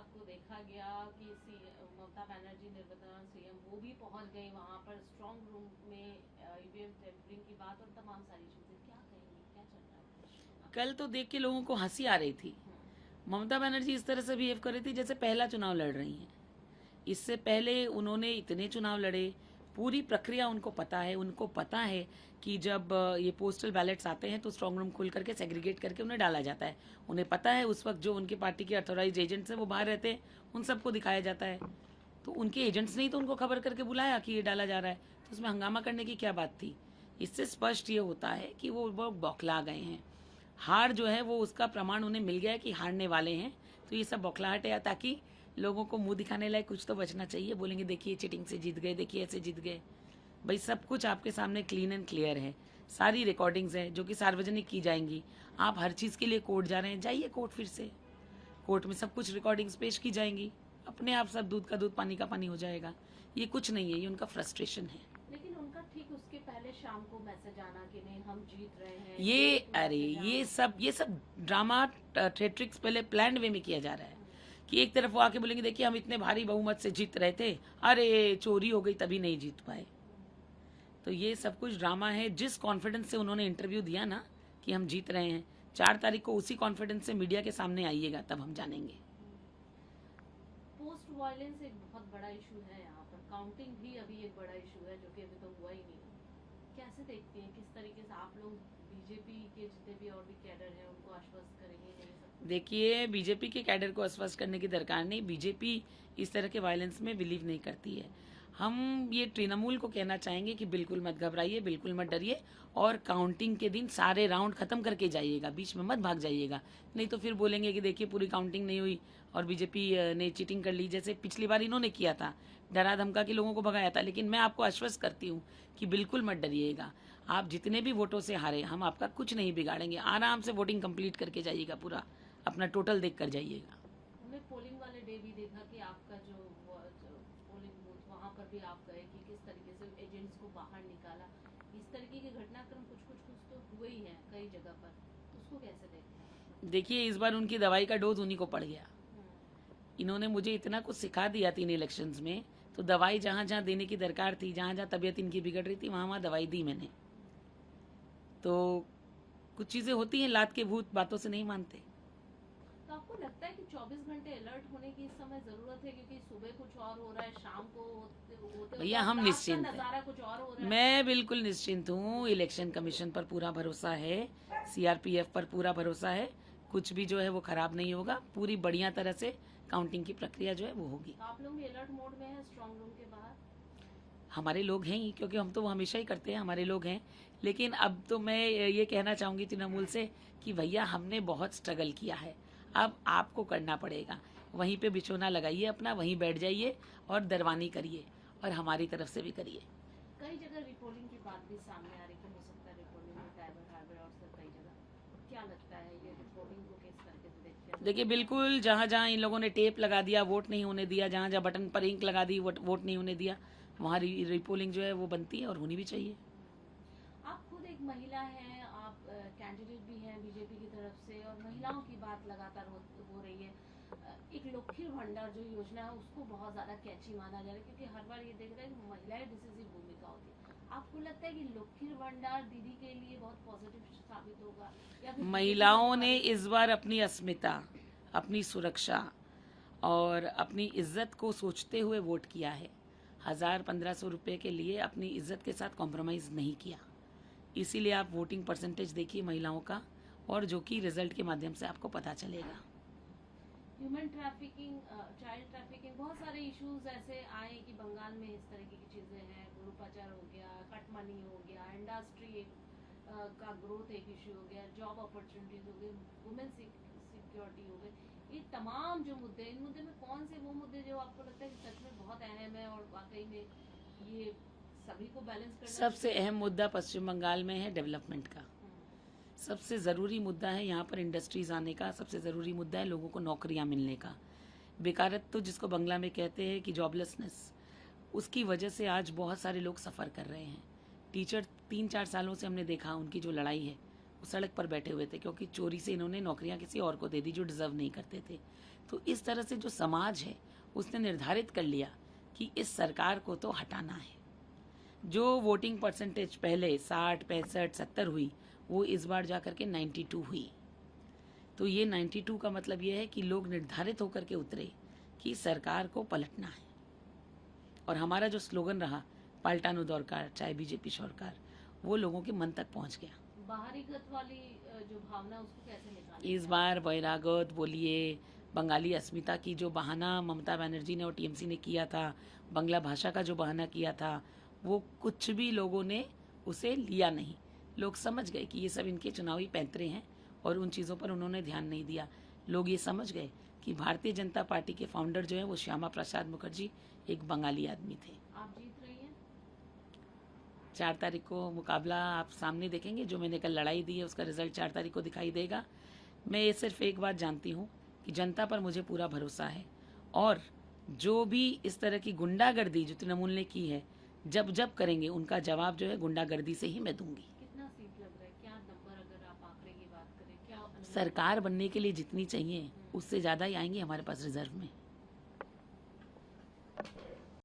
रात को देखा गया कि ममता बनर्जी निर्वतमान सीएम वो भी पहुंच गई वहां पर स्ट्रांग रूम में ईवीएम टेम्परिंग की बात और तमाम सारी चीजें, क्या कहेंगे, क्या चल रहा है? कल तो देख के लोगों को हंसी आ रही थी। ममता बनर्जी इस तरह से बिहेव कर रही थी जैसे पहला चुनाव लड़ रही हैं। इससे पहले उन्होंने इतने चुनाव लड़े, पूरी प्रक्रिया उनको पता है। उनको पता है कि जब ये पोस्टल बैलेट्स आते हैं तो स्ट्रांग रूम खोल करके सेग्रीगेट करके उन्हें डाला जाता है। उन्हें पता है उस वक्त जो उनके पार्टी के अथॉराइज एजेंट्स हैं वो बाहर रहते हैं, उन सबको दिखाया जाता है। तो उनके एजेंट्स ने ही तो उनको खबर करके बुलाया कि ये डाला जा रहा है, तो उसमें हंगामा करने की क्या बात थी। इससे स्पष्ट ये होता है कि वो बौखला गए हैं। हार जो है वो उसका प्रमाण उन्हें मिल गया है कि हारने वाले हैं। तो ये सब बौखलाहट है, ताकि लोगों को मुंह दिखाने लायक कुछ तो बचना चाहिए। बोलेंगे देखिए चीटिंग से जीत गए, देखिए ऐसे जीत गए। भाई सब कुछ आपके सामने क्लीन एंड क्लियर है। सारी रिकॉर्डिंग्स हैं जो कि सार्वजनिक की जाएंगी। आप हर चीज़ के लिए कोर्ट जा रहे हैं, जाइए कोर्ट। फिर से कोर्ट में सब कुछ रिकॉर्डिंग्स पेश की जाएंगी। अपने आप सब दूध का दूध पानी का पानी हो जाएगा। ये कुछ नहीं है, ये उनका फ्रस्ट्रेशन है। लेकिन उनका ठीक उसके पहले शाम को मैसेज आना कि नहीं हम जीत रहे हैं, ये अरे ये सब ड्रामा थेट्रिक्स पहले प्लान्ड वे में किया जा रहा है कि एक तरफ वो आके बोलेंगे देखिए हम इतने भारी बहुमत से जीत रहे थे, अरे चोरी हो गई तभी नहीं जीत पाए। तो ये सब कुछ ड्रामा है। जिस कॉन्फिडेंस से उन्होंने इंटरव्यू दिया ना कि हम जीत रहे हैं, 4 तारीख को उसी कॉन्फिडेंस से मीडिया के सामने आइएगा, तब हम जानेंगे। पोस्ट वायलेंस एक बहुत बड़ा इशू है यहाँ पर, काउंटिंग भी अभी एक बड़ा इशू है जो कि अभी तो हुआ ही नहीं। कैसे देखती हैं, किस तरीके से आप लोग बीजेपी के जितने भी और भी कैडर हैं उनको आश्वस्त करेंगे? नहीं सब देखिए, बीजेपी के कैडर को आश्वस्त करने की दरकार नहीं। बीजेपी इस तरह के वायलेंस में बिलीव नहीं करती है। हम ये तृणमूल को कहना चाहेंगे कि बिल्कुल मत घबराइए, बिल्कुल मत डरिए, और काउंटिंग के दिन सारे राउंड खत्म करके जाइएगा, बीच में मत भाग जाइएगा। नहीं तो फिर बोलेंगे कि देखिए पूरी काउंटिंग नहीं हुई और बीजेपी ने चीटिंग कर ली, जैसे पिछली बार इन्होंने किया था, डरा धमका के लोगों को भगाया था। लेकिन मैं आपको आश्वस्त करती हूँ कि बिल्कुल मत डरिएगा। आप जितने भी वोटों से हारे, हम आपका कुछ नहीं बिगाड़ेंगे। आराम से वोटिंग कंप्लीट करके जाइएगा, पूरा अपना टोटल देख कर जाइएगा। हमने पोलिंग वाले डे भी देखा कि आपका जो पोलिंग बूथ वहाँ पर भी आप गए कि किस तरीके से एजेंट्स को बाहर निकाला। इस तरीके के घटनाक्रम कुछ तो हुए ही हैं कई जगह पर, उसको कैसे देखते हैं? देखिए, इस बार उनकी दवाई का डोज उन्हीं को पड़ गया। इन्होंने मुझे इतना कुछ सिखा दिया 3 इलेक्शंस में, तो दवाई जहाँ जहाँ देने की दरकार थी, जहाँ जहाँ तबीयत इनकी बिगड़ रही थी, वहाँ वहाँ दवाई दी मैंने। तो कुछ चीज़ें होती हैं, लात के भूत बातों से नहीं मानते। तो आपको लगता है कि 24 घंटे अलर्ट होने की इस समय जरूरत है, क्योंकि सुबह कुछ और हो रहा है, शाम को होते भैया हम निश्चिंत नजारा हैं। कुछ और हो रहा है? मैं बिल्कुल निश्चिंत हूँ। इलेक्शन कमीशन पर पूरा भरोसा है, सीआरपीएफ पर पूरा भरोसा है। कुछ भी जो है वो खराब नहीं होगा। पूरी बढ़िया तरह से काउंटिंग की प्रक्रिया जो है वो होगी। तो आप लोग भी अलर्ट मोड में हैं स्ट्रांग रूम के बाहर? हमारे लोग हैं ही, क्योंकि हम तो वो हमेशा ही करते हैं, हमारे लोग हैं। लेकिन अब तो मैं ये कहना चाहूँगी तृणमूल से कि भैया हमने बहुत स्ट्रगल किया है, अब आपको करना पड़ेगा। वहीं पे बिछोना लगाइए अपना, वहीं बैठ जाइए और दरवानी करिए, और हमारी तरफ से भी करिए। कई जगह रिपोर्टिंग की बात भी सामने आ रही कि हो सकता है रिपोर्टिंग में टाइबर हार्बर और सब कई जगह, क्या लगता है ये रिपोर्टिंग को किस तरीके से देखते हैं? देखिए, बिल्कुल जहाँ जहाँ इन लोगों ने टेप लगा दिया, वोट नहीं होने दिया, जहाँ जहाँ बटन पर इंक लगा दी, वोट नहीं होने दिया, वहाँ रिपोलिंग जो है वो बनती है और होनी भी चाहिए। आप खुद एक महिला हैं, आप कैंडिडेट भी हैं बीजेपी की तरफ से, और महिलाओं की बात लगातार हो रही है। एक लक्ष्मी भंडार जो योजना है उसको बहुत ज्यादा कैची माना जा रहा है, क्योंकि हर बार ये देख रहे हैं महिलाएं डिसिसिव भूमिका होती है। आपको लगता है कि लक्ष्मी भंडार दीदी के लिए बहुत पॉजिटिव साबित होगा, या फिर महिलाओं ने इस बार अपनी अस्मिता, अपनी सुरक्षा और अपनी इज्जत को सोचते हुए वोट किया है। 1000-1500 रुपये के लिए अपनी इज्जत के साथ कॉम्प्रोमाइज़ नहीं किया। इसीलिए आप वोटिंग परसेंटेज देखिए महिलाओं का, और जो कि रिजल्ट के माध्यम से आपको पता चलेगा। ह्यूमन ट्रैफिकिंग, चाइल्ड ट्रैफिकिंग, बहुत सारे इश्यूज ऐसे आए कि बंगाल में इस तरीके की चीजें हैं। गुरु पाचार हो गया, कट मनी हो गया, इंडस्ट्री का ग्रोथ एक इशू हो गया, जॉब अपॉर्चुनिटीज हो गई, वुमेन सिक्योरिटी हो गई। ये तमाम जो मुद्दे, इन मुद्दे में कौन से वो मुद्दे जो आपको लगता है कि सच में बहुत अहम है और वाकई में ये सभी को बैलेंस करना? सबसे अहम मुद्दा पश्चिम बंगाल में है डेवलपमेंट का। सबसे ज़रूरी मुद्दा है यहाँ पर इंडस्ट्रीज़ आने का। सबसे ज़रूरी मुद्दा है लोगों को नौकरियाँ मिलने का। बेकारत्व जिसको बंगला में कहते हैं कि जॉबलेसनेस, उसकी वजह से आज बहुत सारे लोग सफ़र कर रहे हैं। टीचर 3-4 सालों से हमने देखा उनकी जो लड़ाई है सड़क पर बैठे हुए थे, क्योंकि चोरी से इन्होंने नौकरियां किसी और को दे दी जो डिजर्व नहीं करते थे। तो इस तरह से जो समाज है उसने निर्धारित कर लिया कि इस सरकार को तो हटाना है। जो वोटिंग परसेंटेज पहले 60, 65, 70 हुई, वो इस बार जा करके 92 हुई। तो ये 92 का मतलब ये है कि लोग निर्धारित होकर के उतरे कि सरकार को पलटना है। और हमारा जो स्लोगन रहा पलटानो दरकार चाहे बीजेपी सरकार, वो लोगों के मन तक पहुंच गया। बाहरीगत वाली जो भावना उसको कैसे निकालें? इस बार बहिरागत बोलिए, बंगाली अस्मिता की जो बहाना ममता बनर्जी ने और टीएमसी ने किया था, बंगला भाषा का जो बहाना किया था, वो कुछ भी लोगों ने उसे लिया नहीं। लोग समझ गए कि ये सब इनके चुनावी पैंतरे हैं और उन चीज़ों पर उन्होंने ध्यान नहीं दिया। लोग ये समझ गए कि भारतीय जनता पार्टी के फाउंडर जो हैं वो श्यामा प्रसाद मुखर्जी एक बंगाली आदमी थे। आप जीत रही हैं? 4 तारीख को मुकाबला आप सामने देखेंगे। जो मैंने कल लड़ाई दी है उसका रिजल्ट 4 तारीख को दिखाई देगा। मैं ये सिर्फ एक बात जानती हूँ कि जनता पर मुझे पूरा भरोसा है, और जो भी इस तरह की गुंडागर्दी जो तृणमूल ने की है, जब जब करेंगे उनका जवाब जो है गुंडागर्दी से ही मैं दूंगी। कितना सीट लग रहा है? क्या नंबर, अगर आप आंकड़े की बात करें, क्या अनुमान? सरकार बनने के लिए जितनी चाहिए उससे ज़्यादा ही आएंगे हमारे पास रिजर्व में।